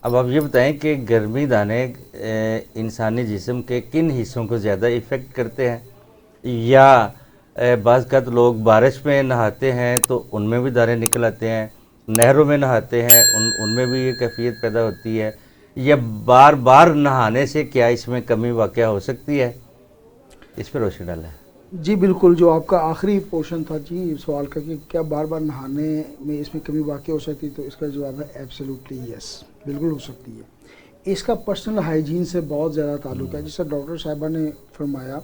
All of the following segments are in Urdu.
اب آپ یہ بتائیں کہ گرمی دانے انسانی جسم کے کن حصوں کو زیادہ افیکٹ کرتے ہیں؟ یا بعض اوقات لوگ بارش میں نہاتے ہیں تو ان میں بھی دانے نکل آتے ہیں، نہروں میں نہاتے ہیں ان میں بھی یہ کیفیت پیدا ہوتی ہے، یا بار بار نہانے سے کیا اس میں کمی واقع ہو سکتی ہے؟ اس پہ روشنی ڈالیں۔ جی بالکل، جو آپ کا آخری پورشن تھا جی سوال کا کہ کیا بار بار نہانے میں اس میں کمی واقع ہو سکتی، تو اس کا جواب ہے ایبسلیوٹلی یس، بالکل ہو سکتی ہے۔ اس کا پرسنل ہائیجین سے بہت زیادہ تعلق ہے، جس سے ڈاکٹر صاحبہ نے فرمایا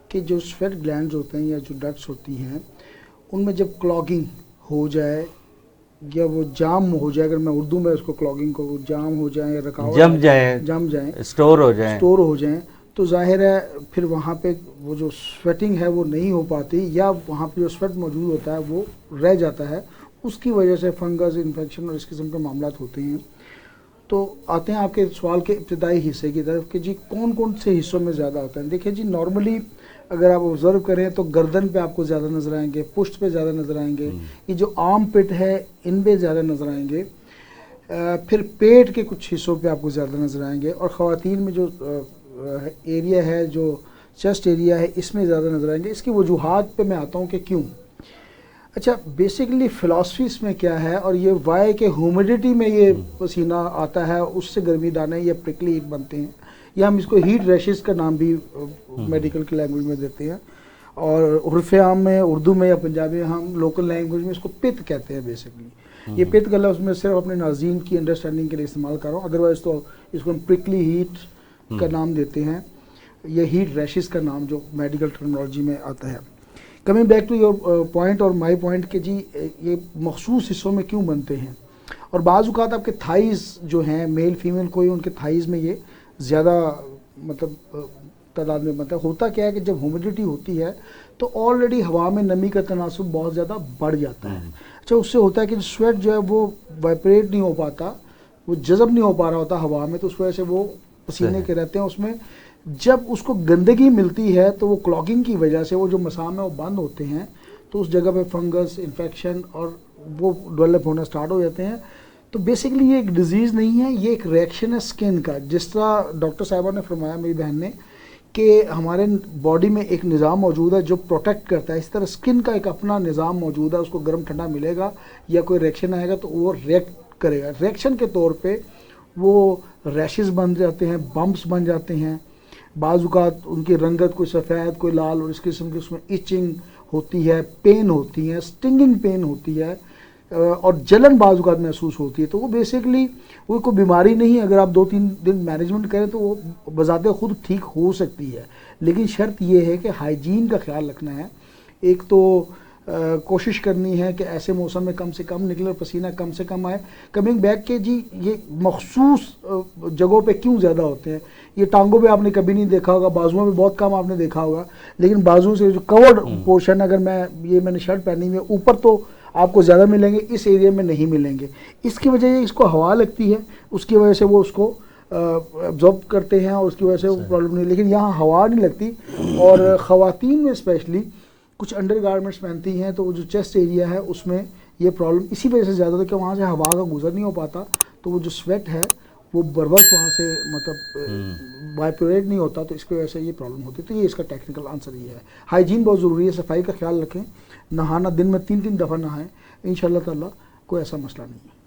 کہ جو سویٹ گلینڈز ہوتے ہیں یا جو ڈکٹس ہوتی ہیں ان میں جب کلاگنگ ہو جائے یا وہ جام ہو جائے، اگر میں اردو میں اس کو کلاگنگ کو جام ہو جائیں یا رکاوٹ جم جائیں، اسٹور ہو جائیں تو ظاہر ہے پھر وہاں پہ وہ جو سویٹنگ ہے وہ نہیں ہو پاتی، یا وہاں پہ جو سویٹ موجود ہوتا ہے وہ رہ جاتا ہے، اس کی وجہ سے فنگس انفیکشن اور اس قسم کے معاملات ہوتے ہیں۔ تو آتے ہیں آپ کے سوال کے ابتدائی حصے کی طرف کہ جی کون کون سے حصوں میں زیادہ ہوتا ہے۔ دیکھیں جی نارملی اگر آپ آبزرو کریں تو گردن پہ آپ کو زیادہ نظر آئیں گے، پشت پہ زیادہ نظر آئیں گے، یہ جو آرم پٹ ہے ان پہ زیادہ نظر آئیں گے، پھر پیٹ کے کچھ حصوں پہ آپ کو زیادہ نظر آئیں گے، اور خواتین میں جو ایریا ہے، جو چیسٹ ایریا ہے، اس میں زیادہ نظر آئیں گے۔ اس کی وجوہات پہ میں آتا ہوں کہ کیوں۔ اچھا بیسیکلی فلاسفی اس میں کیا ہے، اور یہ وائی کہ ہیومیڈیٹی میں یہ پسینہ آتا ہے، اس سے گرمی دانے یا پرکلی ہیٹ بنتے ہیں، یا ہم اس کو ہیٹ ریشز کا نام بھی میڈیکل کی لینگویج میں دیتے ہیں، اور عرف عام میں اردو میں یا پنجابی میں ہم لوکل لینگویج میں اس کو پت کہتے ہیں۔ بیسیکلی یہ پت کا لفظ میں صرف اپنے ناظرین کی انڈرسٹینڈنگ کے لیے استعمال کر رہا ہوں، ادروائز تو اس کو ہم پرکلی ہیٹ کا نام دیتے ہیں، یہ ہیٹ ریشز کا نام جو میڈیکل ٹرمنالوجی میں آتا ہے۔ Coming back to your point اور مائی پوائنٹ کہ جی یہ مخصوص حصوں میں کیوں بنتے ہیں، اور بعض اوقات آپ کے تھائز جو ہیں میل فیمیل کوئی ان کے تھائز میں یہ زیادہ مطلب تعداد میں بنتا ہے۔ ہوتا کیا ہے کہ جب ہیومیڈیٹی ہوتی ہے تو آلریڈی ہوا میں نمی کا تناسب بہت زیادہ بڑھ جاتا ہے۔ اچھا اس سے ہوتا ہے کہ سویٹ جو ہے وہ وائپریٹ نہیں ہو پاتا، وہ جذب نہیں ہو پا رہا ہوتا ہوا میں، تو اس وجہ سے وہ پسینے کے رہتے ہیں اس میں۔ جب اس کو گندگی ملتی ہے تو وہ کلاگنگ کی وجہ سے وہ جو مسام ہے وہ بند ہوتے ہیں، تو اس جگہ پہ فنگس انفیکشن اور وہ ڈیولپ ہونا سٹارٹ ہو جاتے ہیں۔ تو بیسیکلی یہ ایک ڈیزیز نہیں ہے، یہ ایک ریئیکشن ہے سکن کا۔ جس طرح ڈاکٹر صاحبہ نے فرمایا میری بہن نے کہ ہمارے باڈی میں ایک نظام موجود ہے جو پروٹیکٹ کرتا ہے، اس طرح سکن کا ایک اپنا نظام موجود ہے، اس کو گرم ٹھنڈا ملے گا یا کوئی ریئیکشن آئے گا تو وہ ریئیکٹ کرے گا۔ ریئیکشن کے طور پہ وہ ریشز بن جاتے ہیں، بمپس بن جاتے ہیں، بعض اوقات ان کی رنگت کوئی سفید کوئی لال اور اس قسم کی اس میں ایچنگ ہوتی ہے، پین ہوتی ہے، سٹنگنگ پین ہوتی ہے، اور جلن بعض اوقات محسوس ہوتی ہے۔ تو وہ بیسیکلی وہ کوئی بیماری نہیں ہے، اگر آپ 2-3 دن مینجمنٹ کریں تو وہ بذات خود ٹھیک ہو سکتی ہے، لیکن شرط یہ ہے کہ ہائیجین کا خیال رکھنا ہے۔ ایک تو کوشش کرنی ہے کہ ایسے موسم میں کم سے کم نکلے اور پسینہ کم سے کم آئے۔ کمنگ بیک کہ جی یہ مخصوص جگہوں پہ کیوں زیادہ ہوتے ہیں، یہ ٹانگوں پہ آپ نے کبھی نہیں دیکھا ہوگا، بازوؤں میں بہت کم آپ نے دیکھا ہوگا، لیکن بازو سے جو کورڈ پورشن اگر میں نے شرٹ پہنی ہوئی ہے اوپر تو آپ کو زیادہ ملیں گے، اس ایریا میں نہیں ملیں گے۔ اس کی وجہ یہ اس کو ہوا لگتی ہے، اس کی وجہ سے وہ اس کو ایبزارب کرتے ہیں اور اس کی وجہ سے وہ پرابلم نہیں، لیکن یہاں ہوا نہیں لگتی۔ اور خواتین میں اسپیشلی کچھ انڈر گارمنٹس پہنتی ہیں تو وہ جو چیسٹ ایریا ہے اس میں یہ پرابلم اسی وجہ سے زیادہ ہوتا ہے کہ وہاں سے ہوا کا گزر نہیں ہو پاتا، تو وہ جو سویٹ ہے وہ بر وقت وہاں سے مطلب وائپریٹ نہیں ہوتا، تو اس کی وجہ سے یہ پرابلم ہوتی ہے۔ تو یہ اس کا ٹیکنیکل آنسر یہ ہے۔ ہائیجین بہت ضروری ہے، صفائی کا خیال رکھیں، نہانا دن میں 3 دفعہ نہائیں، انشاءاللہ تعالیٰ کوئی ایسا مسئلہ نہیں ہے۔